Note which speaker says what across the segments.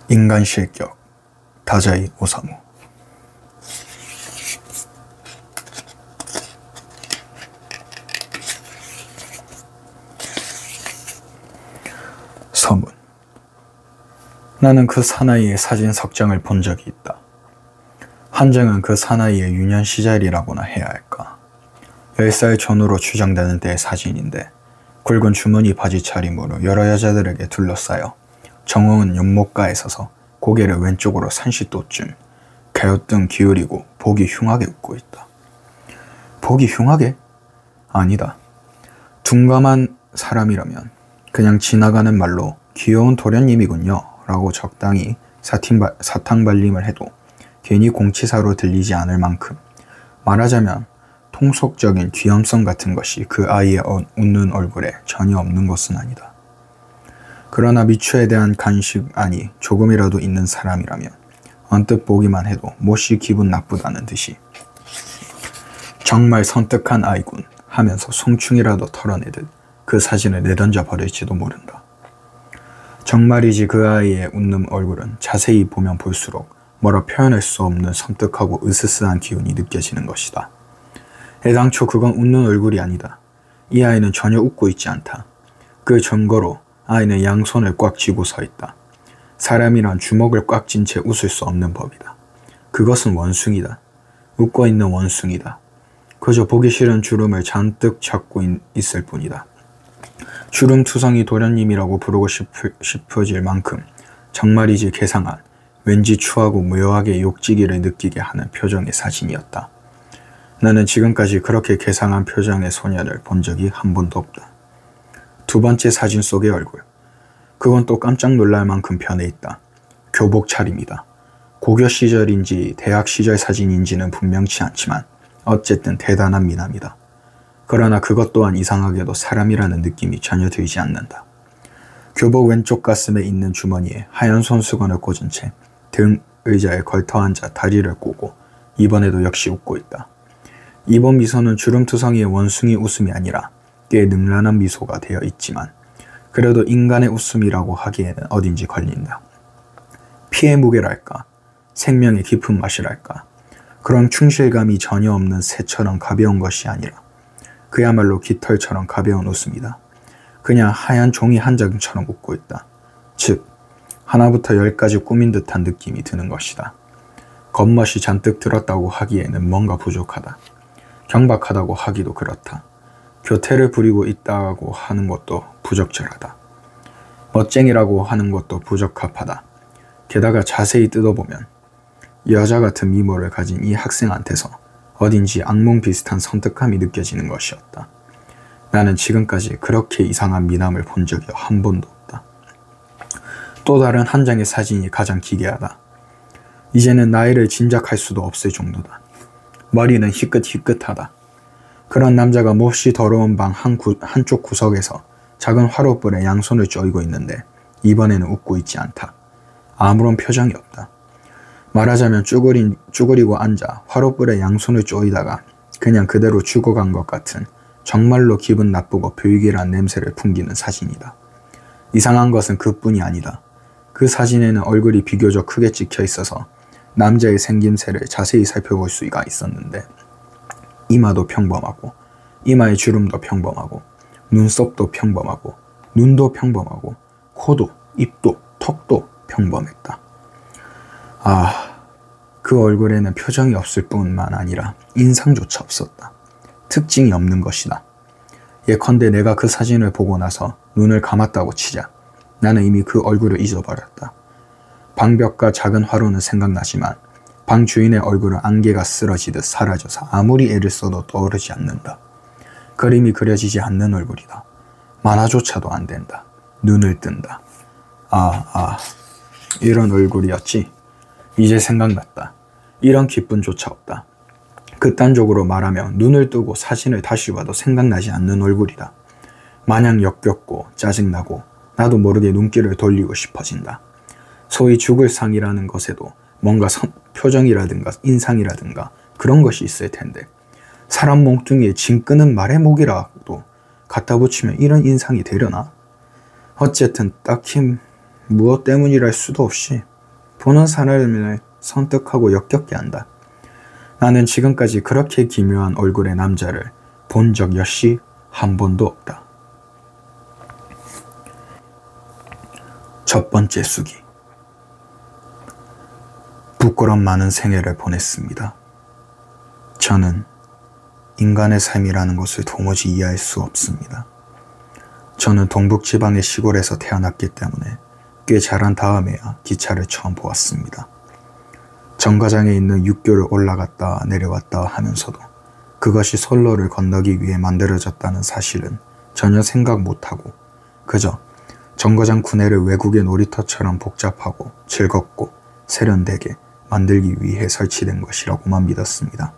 Speaker 1: 인간 실격 다자이 오사무. 서문. 나는 그 사나이의 사진 석장을 본 적이 있다. 한 장은 그 사나이의 유년 시절이라고나 해야 할까. 10살 전후로 추정되는 때의 사진인데 굵은 주머니 바지 차림으로 여러 여자들에게 둘러싸여 정홍은 연못가에 서서 고개를 왼쪽으로 30도쯤 갸우뚱 기울이고 보기 흉하게 웃고 있다. 보기 흉하게? 아니다. 둔감한 사람이라면 그냥 지나가는 말로 귀여운 도련님이군요 라고 적당히 사탕발림을 해도 괜히 공치사로 들리지 않을 만큼 말하자면 통속적인 귀염성 같은 것이 그 아이의 웃는 얼굴에 전혀 없는 것은 아니다. 그러나 미추에 대한 간식안이 조금이라도 있는 사람이라면 언뜻 보기만 해도 몹시 기분 나쁘다는 듯이 정말 선뜩한 아이군 하면서 송충이라도 털어내듯 그 사진을 내던져 버릴지도 모른다. 정말이지 그 아이의 웃는 얼굴은 자세히 보면 볼수록 뭐라 표현할 수 없는 섬뜩하고 으스스한 기운이 느껴지는 것이다. 애당초 그건 웃는 얼굴이 아니다. 이 아이는 전혀 웃고 있지 않다. 그 증거로 아이는 양손을 꽉 쥐고 서 있다. 사람이란 주먹을 꽉 쥔 채 웃을 수 없는 법이다. 그것은 원숭이다. 웃고 있는 원숭이다. 그저 보기 싫은 주름을 잔뜩 잡고 있을 뿐이다. 주름투성이 도련님이라고 부르고 싶어질 만큼 정말이지 괴상한 왠지 추하고 묘하게 욕지기를 느끼게 하는 표정의 사진이었다. 나는 지금까지 그렇게 괴상한 표정의 소년을 본 적이 한 번도 없다. 두 번째 사진 속의 얼굴. 그건 또 깜짝 놀랄 만큼 변해 있다. 교복 차림이다. 고교 시절인지 대학 시절 사진인지는 분명치 않지만 어쨌든 대단한 미남이다. 그러나 그것 또한 이상하게도 사람이라는 느낌이 전혀 들지 않는다. 교복 왼쪽 가슴에 있는 주머니에 하얀 손수건을 꽂은 채 등 의자에 걸터 앉아 다리를 꼬고 이번에도 역시 웃고 있다. 이번 미소는 주름투성이의 원숭이 웃음이 아니라 꽤 능란한 미소가 되어 있지만 그래도 인간의 웃음이라고 하기에는 어딘지 걸린다. 피의 무게랄까, 생명의 깊은 맛이랄까, 그런 충실감이 전혀 없는 새처럼 가벼운 것이 아니라 그야말로 깃털처럼 가벼운 웃음이다. 그냥 하얀 종이 한 장처럼 웃고 있다. 즉 하나부터 10까지 꾸민 듯한 느낌이 드는 것이다. 겉멋이 잔뜩 들었다고 하기에는 뭔가 부족하다. 경박하다고 하기도 그렇다. 교태를 부리고 있다고 하는 것도 부적절하다. 멋쟁이라고 하는 것도 부적합하다. 게다가 자세히 뜯어보면 여자 같은 미모를 가진 이 학생한테서 어딘지 악몽 비슷한 선택감이 느껴지는 것이었다. 나는 지금까지 그렇게 이상한 미남을 본 적이 한 번도 없다. 또 다른 한 장의 사진이 가장 기괴하다. 이제는 나이를 짐작할 수도 없을 정도다. 머리는 희끗희끗하다. 그런 남자가 몹시 더러운 방 한쪽 구석에서 작은 화롯불에 양손을 쪼이고 있는데 이번에는 웃고 있지 않다. 아무런 표정이 없다. 말하자면 쭈그리고 앉아 화롯불에 양손을 쪼이다가 그냥 그대로 죽어간 것 같은 정말로 기분 나쁘고 불길한 냄새를 풍기는 사진이다. 이상한 것은 그뿐이 아니다. 그 사진에는 얼굴이 비교적 크게 찍혀 있어서 남자의 생김새를 자세히 살펴볼 수가 있었는데 이마도 평범하고 이마의 주름도 평범하고 눈썹도 평범하고 눈도 평범하고 코도 입도 턱도 평범했다. 그 얼굴에는 표정이 없을 뿐만 아니라 인상조차 없었다. 특징이 없는 것이다. 예컨대 내가 그 사진을 보고 나서 눈을 감았다고 치자. 나는 이미 그 얼굴을 잊어버렸다. 방벽과 작은 화로는 생각나지만 방 주인의 얼굴은 안개가 쓰러지듯 사라져서 아무리 애를 써도 떠오르지 않는다. 그림이 그려지지 않는 얼굴이다. 만화조차도 안 된다. 눈을 뜬다. 이런 얼굴이었지. 이제 생각났다. 이런 기쁨조차 없다. 극단적으로 말하면 눈을 뜨고 사진을 다시 봐도 생각나지 않는 얼굴이다. 마냥 역겹고 짜증나고 나도 모르게 눈길을 돌리고 싶어진다. 소위 죽을 상이라는 것에도 뭔가 표정이라든가 인상이라든가 그런 것이 있을 텐데 사람 몽둥이에 징 끄는 말의 목이라도 갖다 붙이면 이런 인상이 되려나? 어쨌든 딱히 무엇 때문이랄 수도 없이 보는 사람을 선뜻하고 역겹게 한다. 나는 지금까지 그렇게 기묘한 얼굴의 남자를 본 적 역시 한 번도 없다. 첫 번째 수기. 부끄럼 많은 생애를 보냈습니다. 저는 인간의 삶이라는 것을 도무지 이해할 수 없습니다. 저는 동북지방의 시골에서 태어났기 때문에 꽤 자란 다음에야 기차를 처음 보았습니다. 정거장에 있는 육교를 올라갔다 내려왔다 하면서도 그것이 선로를 건너기 위해 만들어졌다는 사실은 전혀 생각 못하고 그저 정거장 구내를 외국의 놀이터처럼 복잡하고 즐겁고 세련되게 만들기 위해 설치된 것이라고만 믿었습니다.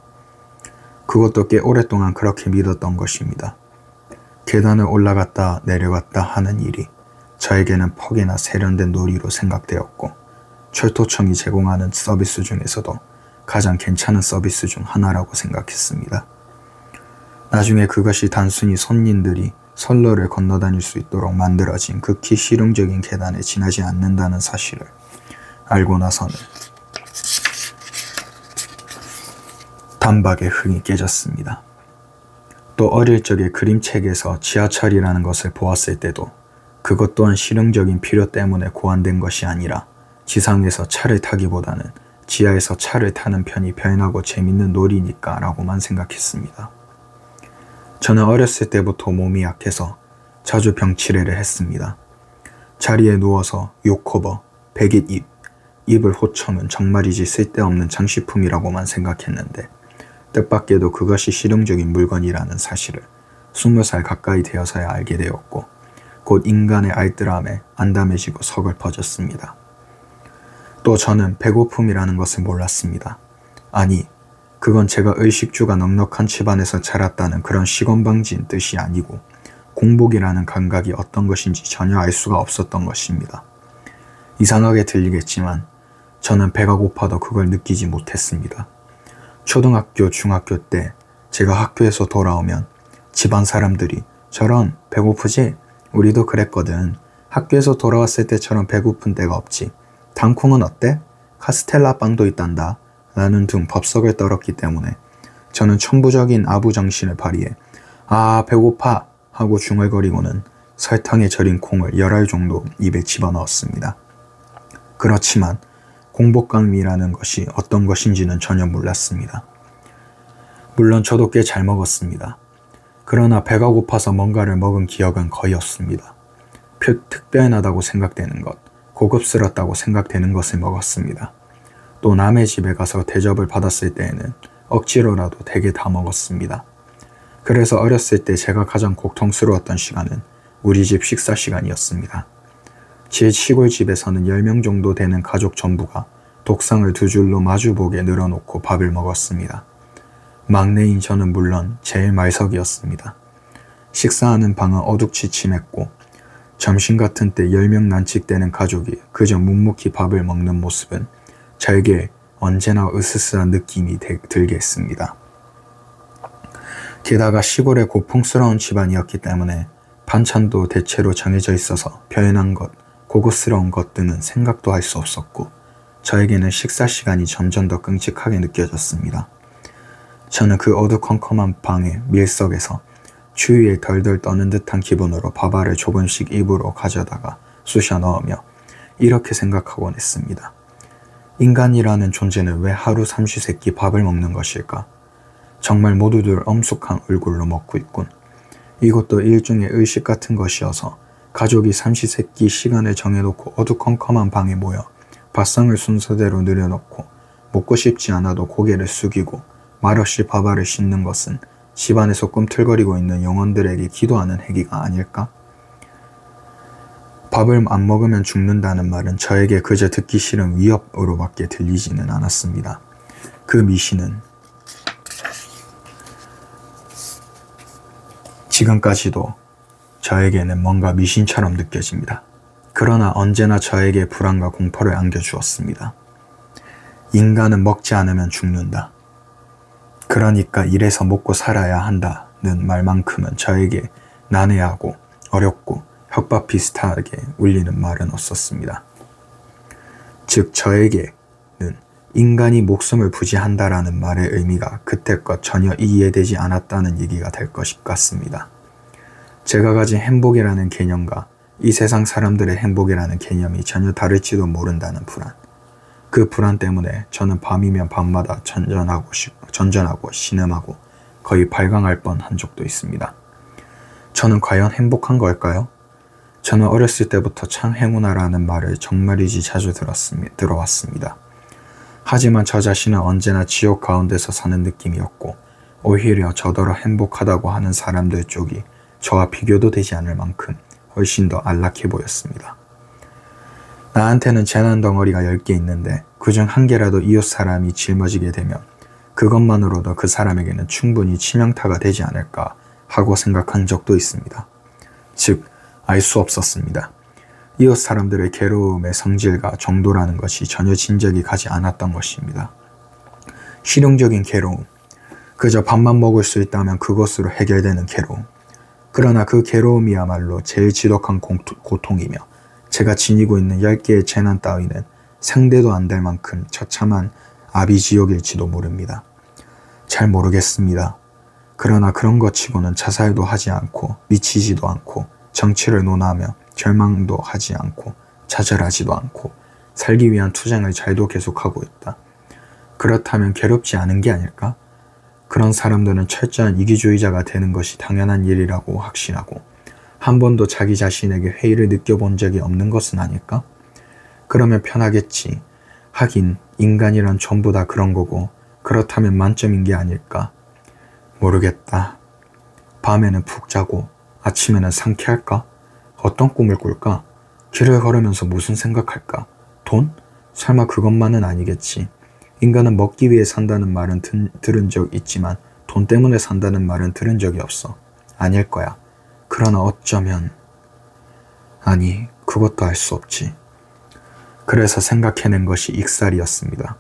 Speaker 1: 그것도 꽤 오랫동안 그렇게 믿었던 것입니다. 계단을 올라갔다 내려갔다 하는 일이 저에게는 퍽이나 세련된 놀이로 생각되었고 철도청이 제공하는 서비스 중에서도 가장 괜찮은 서비스 중 하나라고 생각했습니다. 나중에 그것이 단순히 손님들이 선로를 건너다닐 수 있도록 만들어진 극히 실용적인 계단에 지나지 않는다는 사실을 알고 나서는 단박에 흥이 깨졌습니다. 또 어릴 적에 그림책에서 지하철이라는 것을 보았을 때도 그것 또한 실용적인 필요 때문에 고안된 것이 아니라 지상에서 차를 타기보다는 지하에서 차를 타는 편이 편하고 재밌는 놀이니까 라고만 생각했습니다. 저는 어렸을 때부터 몸이 약해서 자주 병치레를 했습니다. 자리에 누워서 욕커버, 베갯잎, 이불 호청은 정말이지 쓸데없는 장식품이라고만 생각했는데 뜻밖에도 그것이 실용적인 물건이라는 사실을 20살 가까이 되어서야 알게 되었고 곧 인간의 알뜰함에 안담해지고 서글퍼졌습니다. 또 저는 배고픔이라는 것을 몰랐습니다. 아니, 그건 제가 의식주가 넉넉한 집안에서 자랐다는 그런 시건방진 뜻이 아니고 공복이라는 감각이 어떤 것인지 전혀 알 수가 없었던 것입니다. 이상하게 들리겠지만 저는 배가 고파도 그걸 느끼지 못했습니다. 초등학교, 중학교 때 제가 학교에서 돌아오면 집안 사람들이 저런 배고프지? 우리도 그랬거든. 학교에서 돌아왔을 때처럼 배고픈 때가 없지. 당콩은 어때? 카스텔라 빵도 있단다. 라는 등 법석을 떨었기 때문에 저는 천부적인 아부정신을 발휘해 아 배고파 하고 중얼거리고는 설탕에 절인 콩을 10알 정도 입에 집어넣었습니다. 그렇지만 공복감이라는 것이 어떤 것인지는 전혀 몰랐습니다. 물론 저도 꽤 잘 먹었습니다. 그러나 배가 고파서 뭔가를 먹은 기억은 거의 없습니다. 특별하다고 생각되는 것, 고급스럽다고 생각되는 것을 먹었습니다. 또 남의 집에 가서 대접을 받았을 때에는 억지로라도 되게 다 먹었습니다. 그래서 어렸을 때 제가 가장 고통스러웠던 시간은 우리 집 식사 시간이었습니다. 제 시골집에서는 10명 정도 되는 가족 전부가 독상을 두 줄로 마주보게 늘어놓고 밥을 먹었습니다. 막내인 저는 물론 제일 말석이었습니다. 식사하는 방은 어둑지침했고 점심 같은 때 10명 난칙되는 가족이 그저 묵묵히 밥을 먹는 모습은 저에게 언제나 으스스한 느낌이 들게 했습니다. 게다가 시골의 고풍스러운 집안이었기 때문에 반찬도 대체로 정해져 있어서 별난 것, 고급스러운 것 등은 생각도 할 수 없었고 저에게는 식사 시간이 점점 더 끔찍하게 느껴졌습니다. 저는 그 어두컴컴한 방의 밀석에서 추위에 덜덜 떠는 듯한 기분으로 밥알을 조금씩 입으로 가져다가 쑤셔 넣으며 이렇게 생각하곤 했습니다. 인간이라는 존재는 왜 하루 삼시세끼 밥을 먹는 것일까? 정말 모두들 엄숙한 얼굴로 먹고 있군. 이것도 일종의 의식 같은 것이어서 가족이 삼시세끼 시간을 정해놓고 어두컴컴한 방에 모여 밥상을 순서대로 늘여놓고 먹고 싶지 않아도 고개를 숙이고 말없이 밥알을 씹는 것은 집안에서 꿈틀거리고 있는 영혼들에게 기도하는 행위가 아닐까? 밥을 안 먹으면 죽는다는 말은 저에게 그저 듣기 싫은 위협으로밖에 들리지는 않았습니다. 그 미신은 지금까지도 저에게는 뭔가 미신처럼 느껴집니다. 그러나 언제나 저에게 불안과 공포를 안겨주었습니다. 인간은 먹지 않으면 죽는다. 그러니까 이래서 먹고 살아야 한다는 말만큼은 저에게 난해하고 어렵고 협박 비슷하게 울리는 말은 없었습니다. 즉 저에게는 인간이 목숨을 부지한다라는 말의 의미가 그때껏 전혀 이해되지 않았다는 얘기가 될 것 같습니다. 제가 가진 행복이라는 개념과 이 세상 사람들의 행복이라는 개념이 전혀 다를지도 모른다는 불안. 그 불안 때문에 저는 밤이면 밤마다 전전하고 신음하고 거의 발광할 뻔한 적도 있습니다. 저는 과연 행복한 걸까요? 저는 어렸을 때부터 참 행운아라는 말을 정말이지 자주 들어왔습니다. 하지만 저 자신은 언제나 지옥 가운데서 사는 느낌이었고 오히려 저더러 행복하다고 하는 사람들 쪽이 저와 비교도 되지 않을 만큼 훨씬 더 안락해 보였습니다. 나한테는 재난 덩어리가 10개 있는데 그중 한 개라도 이웃 사람이 짊어지게 되면 그것만으로도 그 사람에게는 충분히 치명타가 되지 않을까 하고 생각한 적도 있습니다. 즉, 알 수 없었습니다. 이웃 사람들의 괴로움의 성질과 정도라는 것이 전혀 진작이 가지 않았던 것입니다. 실용적인 괴로움, 그저 밥만 먹을 수 있다면 그것으로 해결되는 괴로움. 그러나 그 괴로움이야말로 제일 지독한 고통이며 제가 지니고 있는 10개의 재난 따위는 상대도 안 될 만큼 처참한 아비지옥일지도 모릅니다. 잘 모르겠습니다. 그러나 그런 것 치고는 자살도 하지 않고 미치지도 않고 정치를 논하며 절망도 하지 않고 좌절하지도 않고 살기 위한 투쟁을 잘도 계속하고 있다. 그렇다면 괴롭지 않은 게 아닐까? 그런 사람들은 철저한 이기주의자가 되는 것이 당연한 일이라고 확신하고 한 번도 자기 자신에게 회의를 느껴본 적이 없는 것은 아닐까? 그러면 편하겠지. 하긴 인간이란 전부 다 그런 거고 그렇다면 만점인 게 아닐까? 모르겠다. 밤에는 푹 자고 아침에는 상쾌할까? 어떤 꿈을 꿀까? 길을 걸으면서 무슨 생각할까? 돈? 설마 그것만은 아니겠지. 인간은 먹기 위해 산다는 말은 들은 적 있지만 돈 때문에 산다는 말은 들은 적이 없어. 아닐 거야. 그러나 어쩌면... 아니, 그것도 알 수 없지. 그래서 생각해낸 것이 익살이었습니다.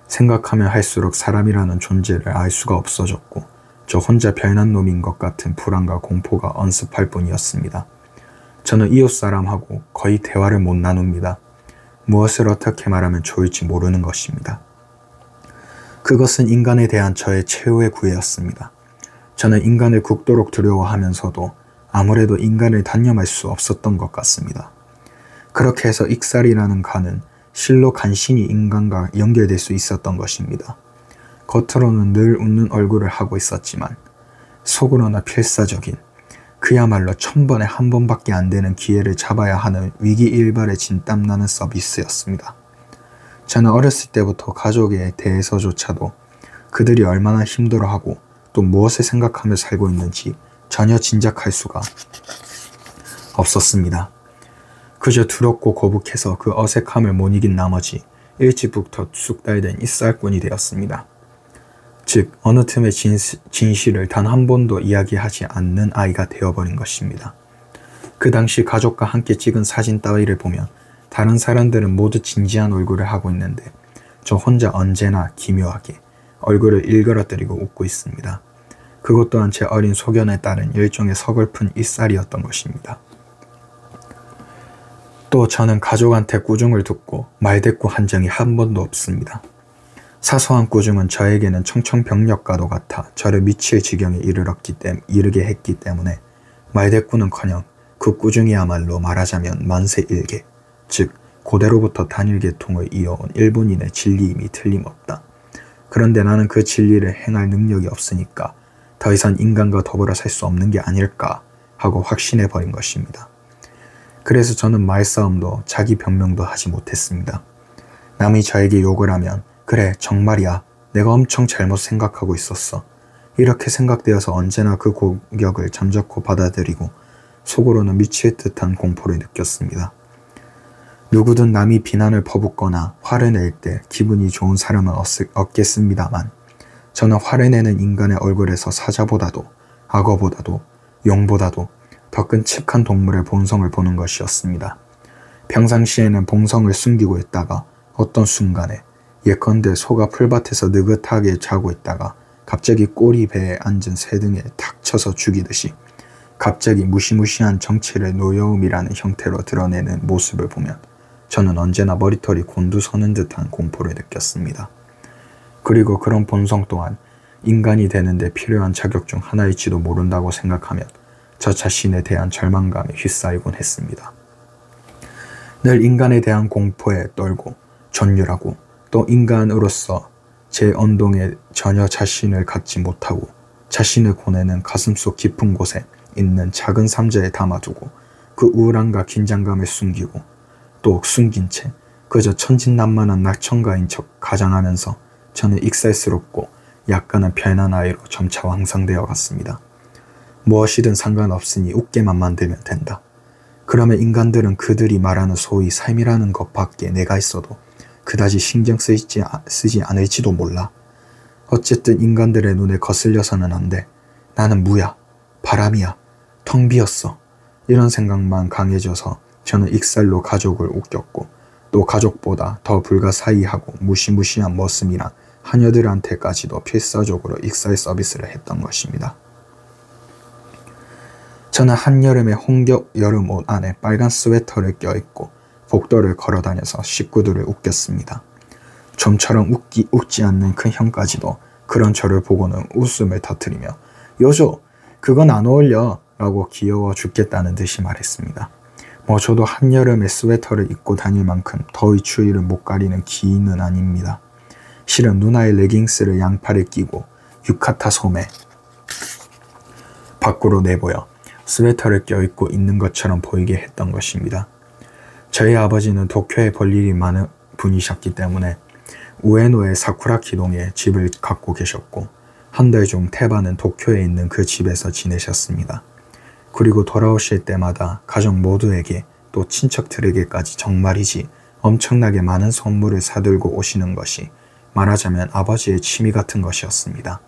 Speaker 1: 생각하면 할수록 사람이라는 존재를 알 수가 없어졌고 저 혼자 별난 놈인 것 같은 불안과 공포가 언습할 뿐이었습니다. 저는 이웃 사람하고 거의 대화를 못 나눕니다. 무엇을 어떻게 말하면 좋을지 모르는 것입니다. 그것은 인간에 대한 저의 최후의 구애였습니다. 저는 인간을 극도록 두려워하면서도 아무래도 인간을 단념할 수 없었던 것 같습니다. 그렇게 해서 익살이라는 간은 실로 간신히 인간과 연결될 수 있었던 것입니다. 겉으로는 늘 웃는 얼굴을 하고 있었지만 속으로는 필사적인 그야말로 1000번에 한 번밖에 안 되는 기회를 잡아야 하는 위기일발에 진땀나는 서비스였습니다. 저는 어렸을 때부터 가족에 대해서조차도 그들이 얼마나 힘들어하고 또 무엇을 생각하며 살고 있는지 전혀 짐작할 수가 없었습니다. 그저 두렵고 거북해서 그 어색함을 못 이긴 나머지 일찍부터 숙달된 이쌀꾼이 되었습니다. 즉 어느 틈에 진실을 단 한 번도 이야기하지 않는 아이가 되어버린 것입니다. 그 당시 가족과 함께 찍은 사진 따위를 보면 다른 사람들은 모두 진지한 얼굴을 하고 있는데 저 혼자 언제나 기묘하게 얼굴을 일그러뜨리고 웃고 있습니다. 그것 또한 제 어린 소견에 따른 일종의 서글픈 이쌀이었던 것입니다. 또 저는 가족한테 꾸중을 듣고 말대꾸한 적이 한 번도 없습니다. 사소한 꾸중은 저에게는 청천벽력과도 같아 저를 미칠 지경에 이르게 했기 때문에 말대꾸는커녕 그 꾸중이야말로 말하자면 만세일계, 즉 고대로부터 단일계통을 이어온 일본인의 진리임이 틀림없다. 그런데 나는 그 진리를 행할 능력이 없으니까 더 이상 인간과 더불어 살 수 없는 게 아닐까 하고 확신해버린 것입니다. 그래서 저는 말싸움도 자기 변명도 하지 못했습니다. 남이 저에게 욕을 하면 그래 정말이야 내가 엄청 잘못 생각하고 있었어. 이렇게 생각되어서 언제나 그 공격을 잠자코 받아들이고 속으로는 미칠 듯한 공포를 느꼈습니다. 누구든 남이 비난을 퍼붓거나 화를 낼 때 기분이 좋은 사람은 없겠습니다만 저는 화를 내는 인간의 얼굴에서 사자보다도 악어보다도 용보다도 더 끔찍한 동물의 본성을 보는 것이었습니다. 평상시에는 본성을 숨기고 있다가 어떤 순간에 예컨대 소가 풀밭에서 느긋하게 자고 있다가 갑자기 꼬리 배에 앉은 새 등에 탁 쳐서 죽이듯이 갑자기 무시무시한 정체를 노여움이라는 형태로 드러내는 모습을 보면 저는 언제나 머리털이 곤두서는 듯한 공포를 느꼈습니다. 그리고 그런 본성 또한 인간이 되는데 필요한 자격 중 하나일지도 모른다고 생각하면 저 자신에 대한 절망감에 휩싸이곤 했습니다. 늘 인간에 대한 공포에 떨고 전율하고 또 인간으로서 제 언동에 전혀 자신을 갖지 못하고 자신을 보내는 가슴속 깊은 곳에 있는 작은 삼자에 담아두고 그 우울함과 긴장감을 숨기고 또 숨긴 채 그저 천진난만한 낙천가인 척 가장하면서 저는 익살스럽고 약간은 변한 아이로 점차 왕성되어 갔습니다. 무엇이든 상관없으니 웃게만 만들면 된다. 그러면 인간들은 그들이 말하는 소위 삶이라는 것밖에 내가 있어도 그다지 신경 쓰지 않을지도 몰라. 어쨌든 인간들의 눈에 거슬려서는 안 돼. 나는 무야, 바람이야, 텅 비었어. 이런 생각만 강해져서 저는 익살로 가족을 웃겼고 또 가족보다 더 불가사의하고 무시무시한 머슴이란 하녀들한테까지도 필사적으로 익살 서비스를 했던 것입니다. 저는 한여름에 홍겹 여름옷 안에 빨간 스웨터를 껴입고 복도를 걸어다녀서 식구들을 웃겼습니다. 좀처럼 웃지 않는 큰 형까지도 그런 저를 보고는 웃음을 터뜨리며 요조 그건 안 어울려 라고 귀여워 죽겠다는 듯이 말했습니다. 저도 한여름에 스웨터를 입고 다닐 만큼 더위 추위를 못 가리는 기인은 아닙니다. 실은 누나의 레깅스를 양팔에 끼고 유카타 소매 밖으로 내보여 스웨터를 껴입고 있는 것처럼 보이게 했던 것입니다. 저희 아버지는 도쿄에 볼 일이 많은 분이셨기 때문에 우에노의 사쿠라키동에 집을 갖고 계셨고 한 달 중 태반은 도쿄에 있는 그 집에서 지내셨습니다. 그리고 돌아오실 때마다 가족 모두에게 또 친척들에게까지 정말이지 엄청나게 많은 선물을 사들고 오시는 것이 말하자면 아버지의 취미 같은 것이었습니다.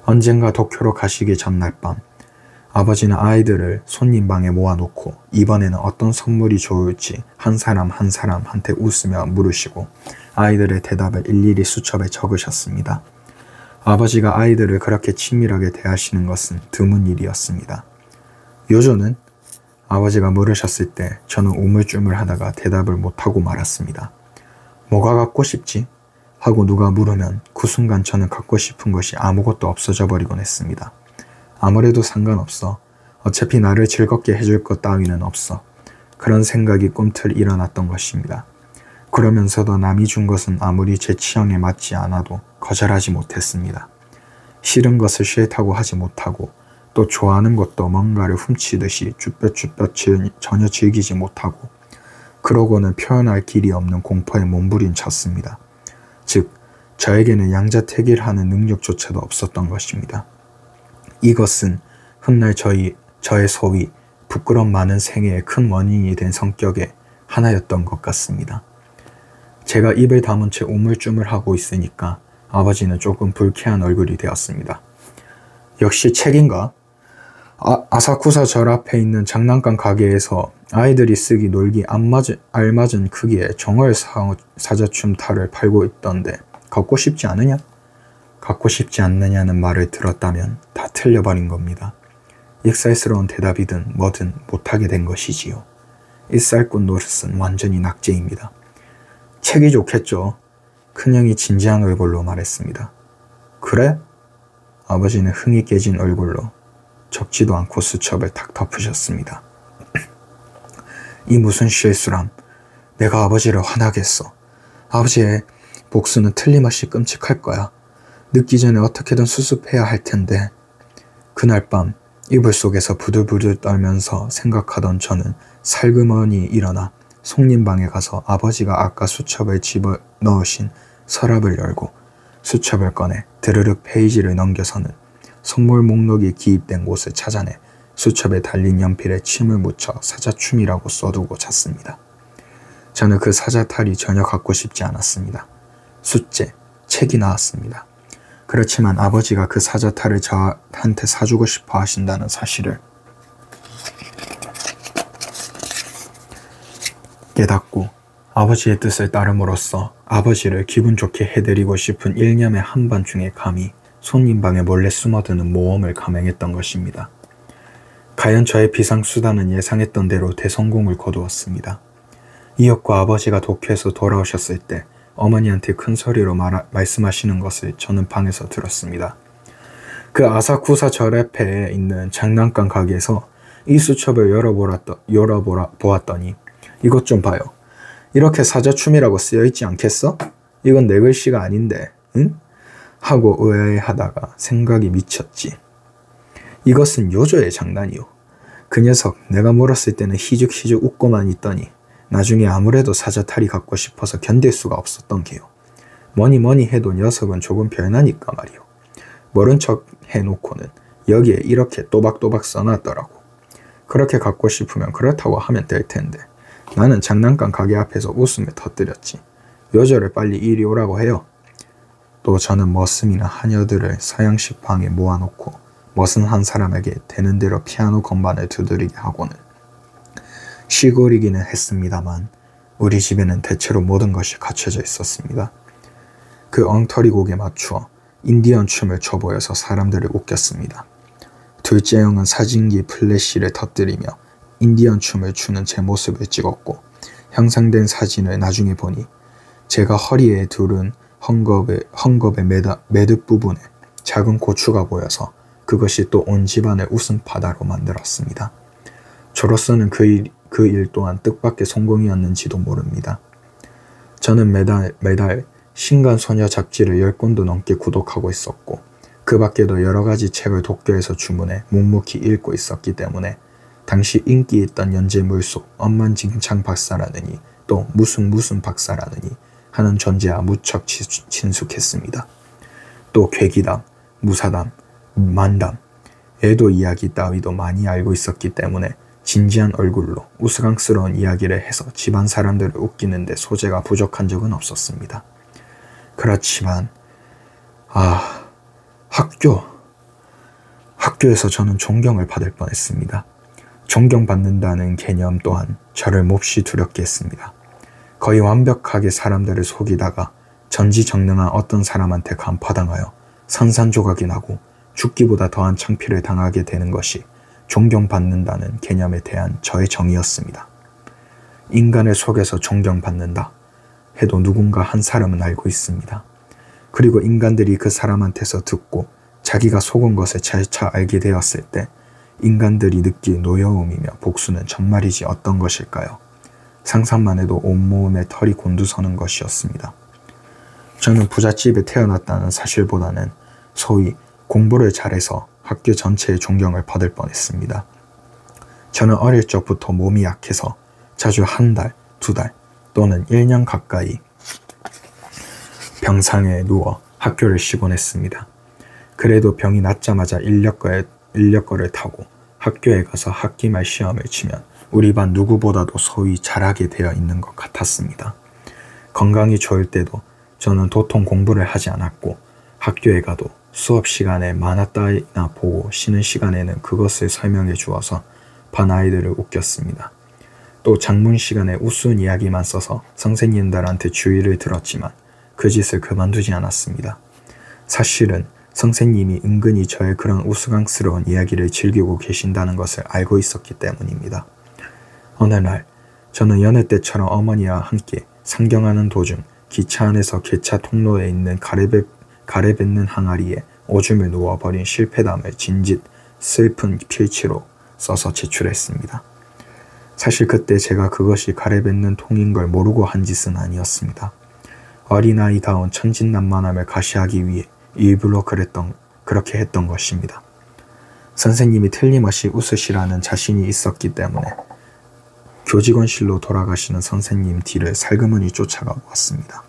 Speaker 1: 언젠가 도쿄로 가시기 전날 밤 아버지는 아이들을 손님방에 모아놓고 이번에는 어떤 선물이 좋을지 한 사람 한 사람한테 웃으며 물으시고 아이들의 대답을 일일이 수첩에 적으셨습니다. 아버지가 아이들을 그렇게 친밀하게 대하시는 것은 드문 일이었습니다. 요조는? 아버지가 물으셨을 때 저는 우물쭈물하다가 대답을 못하고 말았습니다. 뭐가 갖고 싶지? 하고 누가 물으면 그 순간 저는 갖고 싶은 것이 아무것도 없어져 버리곤 했습니다. 아무래도 상관없어. 어차피 나를 즐겁게 해줄 것 따위는 없어. 그런 생각이 꿈틀 일어났던 것입니다. 그러면서도 남이 준 것은 아무리 제 취향에 맞지 않아도 거절하지 못했습니다. 싫은 것을 싫다고 하지 못하고 또 좋아하는 것도 뭔가를 훔치듯이 쭈뼛쭈뼛 전혀 즐기지 못하고 그러고는 표현할 길이 없는 공포에 몸부림쳤습니다. 즉 저에게는 양자택일하는 능력조차도 없었던 것입니다. 이것은 훗날 저의 소위 부끄럼 많은 생애의 큰 원인이 된 성격의 하나였던 것 같습니다. 제가 입을 다문 채 우물쭈물하고 있으니까 아버지는 조금 불쾌한 얼굴이 되었습니다. 역시 책인가? 아사쿠사 절 앞에 있는 장난감 가게에서 아이들이 쓰기 놀기 알맞은 크기의 정월 사자춤 탈을 팔고 있던데 갖고 싶지 않으냐? 갖고 싶지 않느냐는 말을 들었다면 다 틀려버린 겁니다. 익살스러운 대답이든 뭐든 못하게 된 것이지요. 일살꾼 노릇은 완전히 낙제입니다. 책이 좋겠죠. 큰형이 진지한 얼굴로 말했습니다. 그래? 아버지는 흥이 깨진 얼굴로 적지도 않고 수첩을 탁 덮으셨습니다. 이 무슨 실수람. 내가 아버지를 화나게 했어. 아버지의 복수는 틀림없이 끔찍할 거야. 늦기 전에 어떻게든 수습해야 할 텐데. 그날 밤 이불 속에서 부들부들 떨면서 생각하던 저는 살그머니 일어나 송림방에 가서 아버지가 아까 수첩을 집어넣으신 서랍을 열고 수첩을 꺼내 드르륵 페이지를 넘겨서는 선물 목록이 기입된 곳을 찾아내 수첩에 달린 연필에 침을 묻혀 사자춤이라고 써두고 잤습니다. 저는 그 사자탈이 전혀 갖고 싶지 않았습니다. 숫제, 책이 나왔습니다. 그렇지만 아버지가 그 사자탈을 저한테 사주고 싶어 하신다는 사실을 깨닫고 아버지의 뜻을 따름으로써 아버지를 기분 좋게 해드리고 싶은 일념의 한밤중에 감히 손님방에 몰래 숨어드는 모험을 감행했던 것입니다. 과연 저의 비상수단은 예상했던 대로 대성공을 거두었습니다. 이윽고 아버지가 도쿄에서 돌아오셨을 때 어머니한테 큰 소리로 말씀하시는 것을 저는 방에서 들었습니다. 그 아사쿠사 절 앞에 있는 장난감 가게에서 이 수첩을 열어보았더니 이것 좀 봐요. 이렇게 사자춤이라고 쓰여있지 않겠어? 이건 내 글씨가 아닌데, 응? 하고 의아해하다가 생각이 미쳤지. 이것은 요조의 장난이요. 그 녀석 내가 물었을 때는 희죽희죽 웃고만 있더니 나중에 아무래도 사자탈이 갖고 싶어서 견딜 수가 없었던 게요. 뭐니 해도 녀석은 조금 별나니까 말이요. 모른 척 해놓고는 여기에 이렇게 또박또박 써놨더라고. 그렇게 갖고 싶으면 그렇다고 하면 될 텐데 나는 장난감 가게 앞에서 웃음을 터뜨렸지. 요조를 빨리 이리 오라고 해요. 또 저는 머슴이나 하녀들을 서양식 방에 모아놓고 머슴 한 사람에게 되는 대로 피아노 건반을 두드리게 하고는 시골이기는 했습니다만 우리 집에는 대체로 모든 것이 갖춰져 있었습니다. 그 엉터리 곡에 맞추어 인디언 춤을 춰보여서 사람들을 웃겼습니다. 둘째 형은 사진기 플래시를 터뜨리며 인디언 춤을 추는 제 모습을 찍었고 형상된 사진을 나중에 보니 제가 허리에 두른 헝겊의 매듭 부분에 작은 고추가 보여서 그것이 또 온 집안을 웃음바다로 만들었습니다. 저로서는 그 일 또한 뜻밖의 성공이었는지도 모릅니다. 저는 매달 신간소녀 잡지를 10권도 넘게 구독하고 있었고 그 밖에도 여러 가지 책을 도쿄에서 주문해 묵묵히 읽고 있었기 때문에 당시 인기 있던 연재물속 억만징창 박사라느니 또 무슨 박사라느니 하는 존재와 무척 친숙했습니다. 또 괴기담, 무사담, 만담, 애도 이야기 따위도 많이 알고 있었기 때문에 진지한 얼굴로 우스꽝스러운 이야기를 해서 집안 사람들을 웃기는데 소재가 부족한 적은 없었습니다. 그렇지만 학교에서 저는 존경을 받을 뻔했습니다. 존경받는다는 개념 또한 저를 몹시 두렵게 했습니다. 거의 완벽하게 사람들을 속이다가 전지전능한 어떤 사람한테 간파당하여 산산조각이 나고 죽기보다 더한 창피를 당하게 되는 것이 존경받는다는 개념에 대한 저의 정의였습니다. 인간을 속여서 존경받는다 해도 누군가 한 사람은 알고 있습니다. 그리고 인간들이 그 사람한테서 듣고 자기가 속은 것을 재차 알게 되었을 때 인간들이 느낄 노여움이며 복수는 정말이지 어떤 것일까요? 상상만 해도 온몸에 털이 곤두서는 것이었습니다. 저는 부잣집에 태어났다는 사실보다는 소위 공부를 잘해서 학교 전체의 존경을 받을 뻔했습니다. 저는 어릴 적부터 몸이 약해서 자주 한 달, 2달 또는 1년 가까이 병상에 누워 학교를 쉬곤 했습니다. 그래도 병이 낫자마자 인력거를 타고 학교에 가서 학기말 시험을 치면 우리 반 누구보다도 소위 잘하게 되어 있는 것 같았습니다. 건강이 좋을 때도 저는 도통 공부를 하지 않았고 학교에 가도 수업 시간에 만화 따위나 보고 쉬는 시간에는 그것을 설명해 주어서 반 아이들을 웃겼습니다. 또 장문 시간에 우스운 이야기만 써서 선생님들한테 주의를 들었지만 그 짓을 그만두지 않았습니다. 사실은 선생님이 은근히 저의 그런 우스꽝스러운 이야기를 즐기고 계신다는 것을 알고 있었기 때문입니다. 어느 날 저는 여느 때처럼 어머니와 함께 상경하는 도중 기차 안에서 기차 통로에 있는 가래뱉는 항아리에 오줌을 놓아버린 실패담을 진짓 슬픈 필치로 써서 제출했습니다. 사실 그때 제가 그것이 가래뱉는 통인 걸 모르고 한 짓은 아니었습니다. 어린아이다운 천진난만함을 가시하기 위해 일부러 그렇게 했던 것입니다. 선생님이 틀림없이 웃으시라는 자신이 있었기 때문에 교직원실로 돌아가시는 선생님 뒤를 살그머니 쫓아가 보았습니다.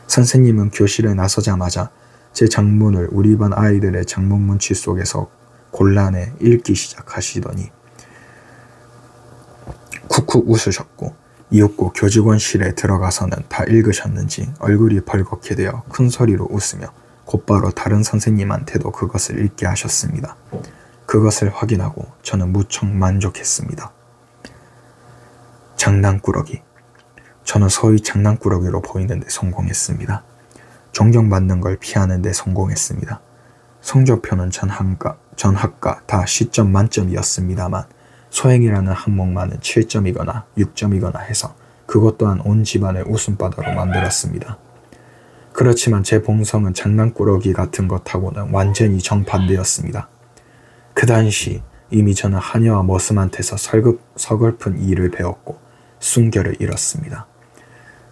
Speaker 1: 선생님은 교실에 나서자마자 제 장문을 우리 반 아이들의 장문 문치 속에서 곤란해 읽기 시작하시더니 쿡쿡 웃으셨고 이윽고 교직원실에 들어가서는 다 읽으셨는지 얼굴이 벌겋게 되어 큰 소리로 웃으며 곧바로 다른 선생님한테도 그것을 읽게 하셨습니다. 그것을 확인하고 저는 무척 만족했습니다. 장난꾸러기. 저는 소위 장난꾸러기로 보이는데 성공했습니다. 존경받는 걸 피하는 데 성공했습니다. 성적표는 전 학과 다 10점 만점이었습니다만 소행이라는 항목만은 7점이거나 6점이거나 해서 그것 또한 온 집안을 웃음바다로 만들었습니다. 그렇지만 제 본성은 장난꾸러기 같은 것하고는 완전히 정반대였습니다. 그 당시 이미 저는 하녀와 머슴한테서 서글픈 일을 배웠고 순결을 잃었습니다.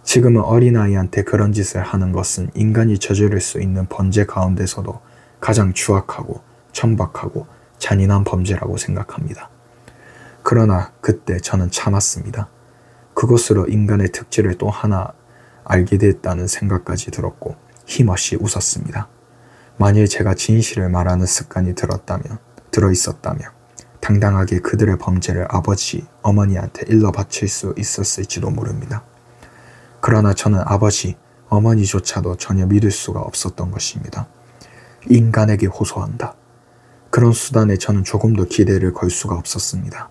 Speaker 1: 지금은 어린아이한테 그런 짓을 하는 것은 인간이 저지를 수 있는 범죄 가운데서도 가장 추악하고 천박하고 잔인한 범죄라고 생각합니다. 그러나 그때 저는 참았습니다. 그것으로 인간의 특질을 또 하나 알게 됐다는 생각까지 들었고 힘없이 웃었습니다. 만일 제가 진실을 말하는 습관이 들어있었다면 당당하게 그들의 범죄를 아버지, 어머니한테 일러 바칠 수 있었을지도 모릅니다. 그러나 저는 아버지, 어머니조차도 전혀 믿을 수가 없었던 것입니다. 인간에게 호소한다. 그런 수단에 저는 조금도 기대를 걸 수가 없었습니다.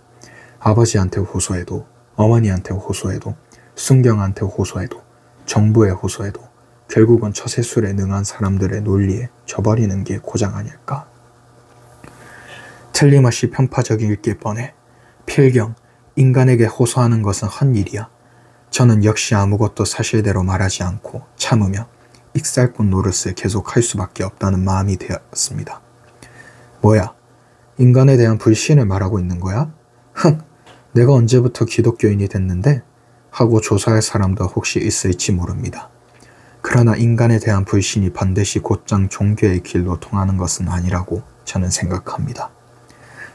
Speaker 1: 아버지한테 호소해도, 어머니한테 호소해도, 순경한테 호소해도, 정부에 호소해도 결국은 처세술에 능한 사람들의 논리에 져버리는 게 고장 아닐까. 틀림없이 편파적일 게 뻔해. 필경, 인간에게 호소하는 것은 헛일이야. 저는 역시 아무것도 사실대로 말하지 않고 참으며 익살꾼 노릇을 계속할 수밖에 없다는 마음이 되었습니다. 뭐야? 인간에 대한 불신을 말하고 있는 거야? 흥! 내가 언제부터 기독교인이 됐는데? 하고 조사할 사람도 혹시 있을지 모릅니다. 그러나 인간에 대한 불신이 반드시 곧장 종교의 길로 통하는 것은 아니라고 저는 생각합니다.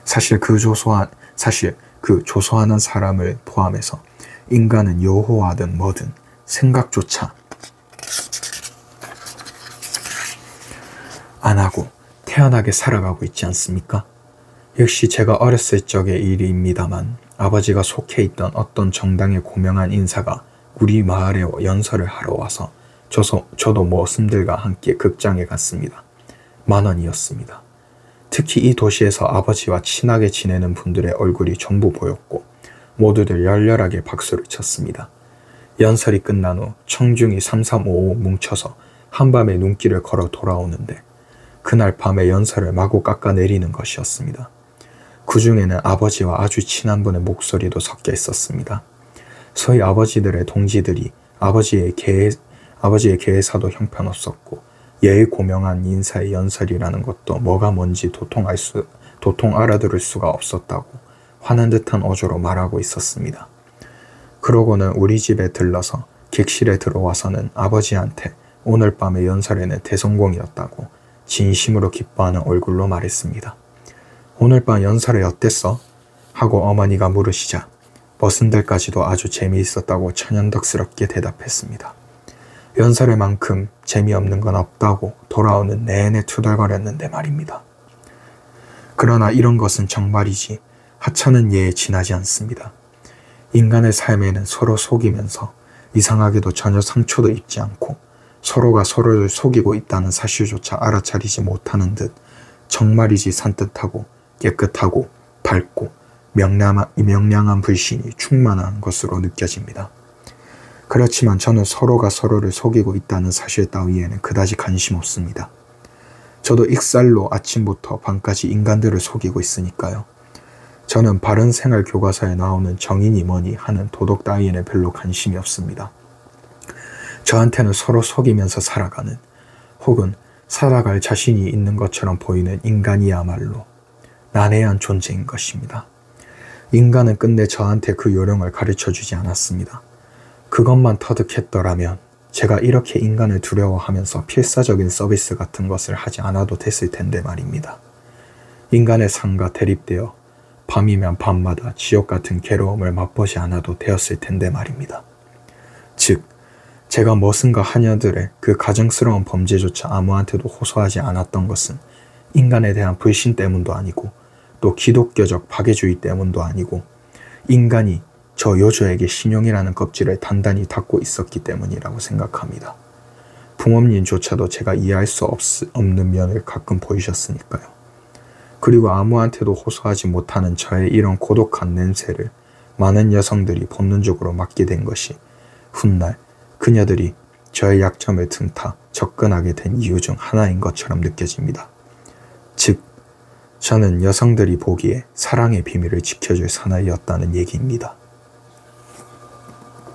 Speaker 1: 사실 그 조소하는 사람을 포함해서 인간은 여호와든 뭐든 생각조차 안 하고 태연하게 살아가고 있지 않습니까? 역시 제가 어렸을 적의 일입니다만 아버지가 속해 있던 어떤 정당의 고명한 인사가 우리 마을에 연설을 하러 와서 저도 머슴들과 함께 극장에 갔습니다. 10,000원이었습니다. 특히 이 도시에서 아버지와 친하게 지내는 분들의 얼굴이 전부 보였고 모두들 열렬하게 박수를 쳤습니다. 연설이 끝난 후 청중이 3355 뭉쳐서 한밤에 눈길을 걸어 돌아오는데 그날 밤에 연설을 마구 깎아내리는 것이었습니다. 그 중에는 아버지와 아주 친한 분의 목소리도 섞여 있었습니다. 소위 아버지들의 동지들이 아버지의 계사도 형편없었고 예의 고명한 인사의 연설이라는 것도 뭐가 뭔지 도통 알아들을 수가 없었다고 화난 듯한 어조로 말하고 있었습니다. 그러고는 우리 집에 들러서 객실에 들어와서는 아버지한테 오늘 밤의 연설에는 대성공이었다고 진심으로 기뻐하는 얼굴로 말했습니다. 오늘 밤 연설에 어땠어? 하고 어머니가 물으시자 머슴들까지도 아주 재미있었다고 천연덕스럽게 대답했습니다. 연설의 만큼 재미없는 건 없다고 돌아오는 내내 투덜거렸는데 말입니다. 그러나 이런 것은 정말이지 하찮은 예에 지나지 않습니다. 인간의 삶에는 서로 속이면서 이상하게도 전혀 상처도 입지 않고 서로가 서로를 속이고 있다는 사실조차 알아차리지 못하는 듯 정말이지 산뜻하고 깨끗하고 밝고 명량한 불신이 충만한 것으로 느껴집니다. 그렇지만 저는 서로가 서로를 속이고 있다는 사실 따위에는 그다지 관심 없습니다. 저도 익살로 아침부터 밤까지 인간들을 속이고 있으니까요. 저는 바른생활 교과서에 나오는 정인이 뭐니 하는 도덕 따위에는 별로 관심이 없습니다. 저한테는 서로 속이면서 살아가는 혹은 살아갈 자신이 있는 것처럼 보이는 인간이야말로 난해한 존재인 것입니다. 인간은 끝내 저한테 그 요령을 가르쳐주지 않았습니다. 그것만 터득했더라면 제가 이렇게 인간을 두려워하면서 필사적인 서비스 같은 것을 하지 않아도 됐을 텐데 말입니다. 인간의 삶과 대립되어 밤이면 밤마다 지옥 같은 괴로움을 맛보지 않아도 되었을 텐데 말입니다. 즉, 제가 머슴과 하녀들의 그 가증스러운 범죄조차 아무한테도 호소하지 않았던 것은 인간에 대한 불신 때문도 아니고 또 기독교적 박애주의 때문도 아니고 인간이 저 요조에게 신용이라는 껍질을 단단히 닫고 있었기 때문이라고 생각합니다. 부모님조차도 제가 이해할 수 없는 면을 가끔 보이셨으니까요. 그리고 아무한테도 호소하지 못하는 저의 이런 고독한 냄새를 많은 여성들이 본능적으로 맡게 된 것이 훗날 그녀들이 저의 약점을 틈타 접근하게 된 이유 중 하나인 것처럼 느껴집니다. 즉, 저는 여성들이 보기에 사랑의 비밀을 지켜줄 사나이였다는 얘기입니다.